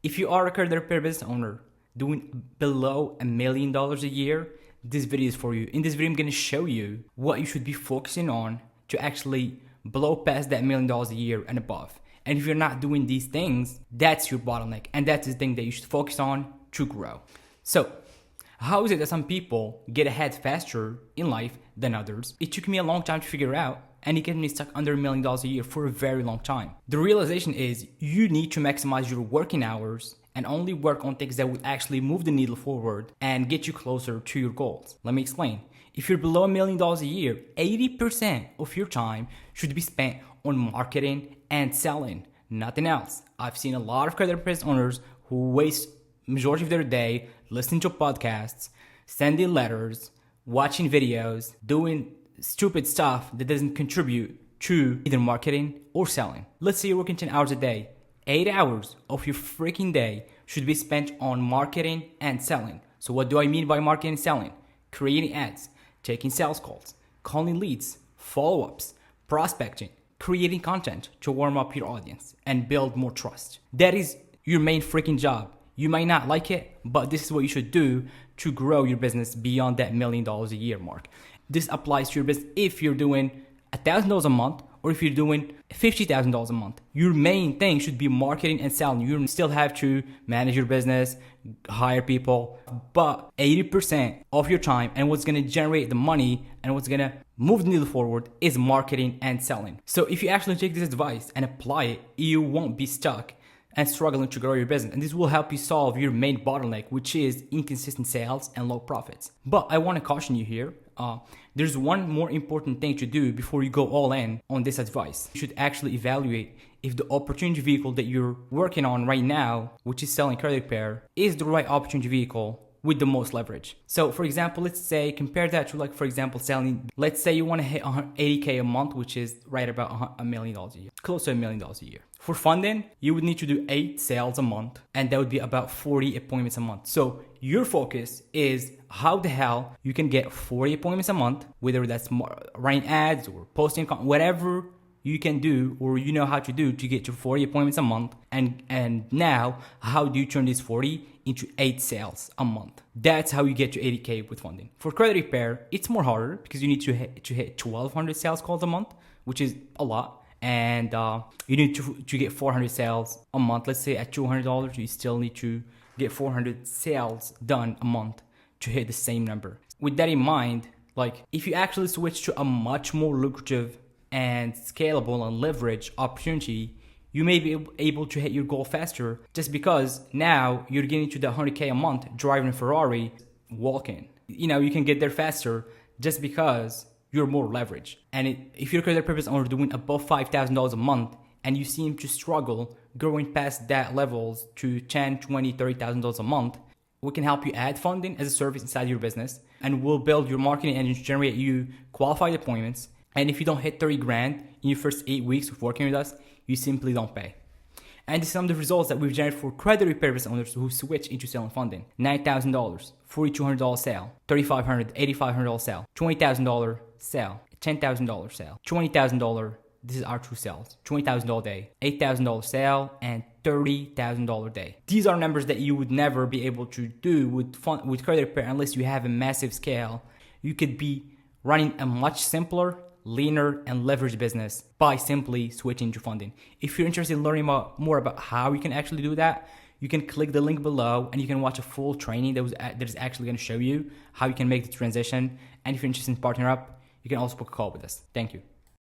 If you are a credit repair business owner doing below $1 million a year, this video is for you. In this video, I'm going to show you what you should be focusing on to actually blow past that $1 million a year and above. And if you're not doing these things, that's your bottleneck. And that's the thing that you should focus on to grow. So how is it that some people get ahead faster in life than others? It took me a long time to figure out, and it kept me stuck under $1 million a year for a very long time. The realization is you need to maximize your working hours and only work on things that will actually move the needle forward and get you closer to your goals. Let me explain. If you're below $1 million a year, 80% of your time should be spent on marketing and selling, nothing else. I've seen a lot of credit business owners who waste majority of their day listening to podcasts, sending letters, watching videos, doing stupid stuff that doesn't contribute to either marketing or selling. Let's say you're working 10 hours a day. 8 hours of your freaking day should be spent on marketing and selling. So what do I mean by marketing and selling? Creating ads, taking sales calls, calling leads, follow-ups, prospecting, creating content to warm up your audience and build more trust. That is your main freaking job. You might not like it, but this is what you should do to grow your business beyond that $1 million a year mark. This applies to your business if you're doing $1,000 a month or if you're doing $50,000 a month. Your main thing should be marketing and selling. You still have to manage your business, hire people, but 80% of your time and what's going to generate the money and what's going to move the needle forward is marketing and selling. So if you actually take this advice and apply it, you won't be stuck and struggling to grow your business. And this will help you solve your main bottleneck, which is inconsistent sales and low profits. But I want to caution you here. There's one more important thing to do before you go all in on this advice. You should actually evaluate if the opportunity vehicle that you're working on right now, which is selling credit repair, is the right opportunity vehicle with the most leverage. So for example, let's say compare that to like, for example, selling, let's say you want to hit 80K a month, which is right about $1 million a year, close to $1 million a year. For funding, you would need to do 8 sales a month, and that would be about 40 appointments a month. So your focus is how the hell you can get 40 appointments a month, whether that's running ads or posting, whatever you can do or you know how to do to get to 40 appointments a month. And now, how do you turn these 40 into 8 sales a month? That's how you get to 80K with funding. For credit repair, it's more harder because you need to hit 1,200 sales calls a month, which is a lot. And you need to get 400 sales a month. Let's say at $200, you still need to get 400 sales done a month to hit the same number. With that in mind, like if you actually switch to a much more lucrative and scalable and leverage opportunity, you may be able to hit your goal faster just because now you're getting to the 100K a month driving a Ferrari, walking. You know, you can get there faster just because you're more leveraged. And if you're a credit purpose owner doing above $5,000 a month and you seem to struggle growing past that levels to $10,000, $20,000, $30,000 a month, we can help you add funding as a service inside your business, and we'll build your marketing engine to generate you qualified appointments. And if you don't hit 30 grand in your first 8 weeks of working with us, you simply don't pay. And this is some of the results that we've generated for credit repair business owners who switch into selling funding. $9,000, $4,200 sale, $3,500, $8,500 sale, $20,000 sale, $10,000 sale, $20,000. This is our true sales. $20,000 day, $8,000 sale, and $30,000 day. These are numbers that you would never be able to do with credit repair unless you have a massive scale. You could be running a much simpler, leaner, and leveraged business by simply switching to funding. If you're interested in learning more about how you can actually do that, you can click the link below and you can watch a full training that is actually going to show you how you can make the transition. And if you're interested in partnering up, you can also book a call with us. Thank you.